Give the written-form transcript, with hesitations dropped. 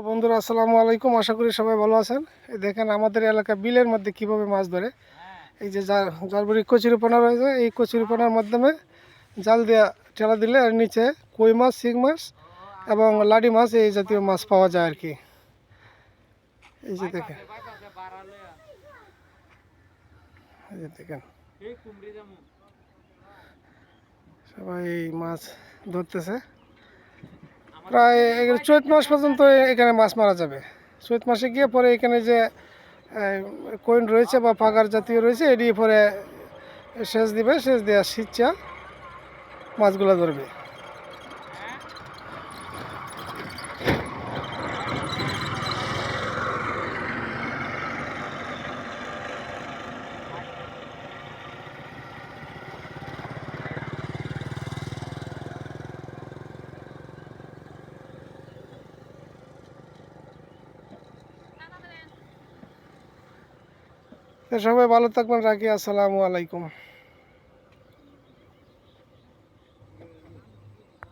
তো বন্ধুরা আসসালামু আলাইকুম, আশা করি সবাই ভালো আছেন। এই দেখেন আমাদের এলাকা বিলের মধ্যে কিভাবে মাছ ধরে। এই যে যার বড়ি কচুরিপানা রয়েছে, এই কচুরিপানার মাধ্যমে জাল দিয়ে ঠেলা দিলে আর নিচে কই মাছ, শিং মাছ এবং লাডি মাছ এই জাতীয় মাছ পাওয়া যায় আর কি। এই যে দেখেন, এই যে দেখেন সবাই এই মাছ ধরতেছে। প্রায় চৈত মাস পর্যন্ত এখানে মাছ মারা যাবে। চৈত মাসে গিয়ে পরে এখানে যে কইন রয়েছে বা পাগার জাতীয় রয়েছে, এটি পরে সেচ দিবে, সেচ দেওয়া শীতচা মাছগুলো ধরবে। তো সবাই ভালো থাকবেন, রাখি, আসসালামু আলাইকুম।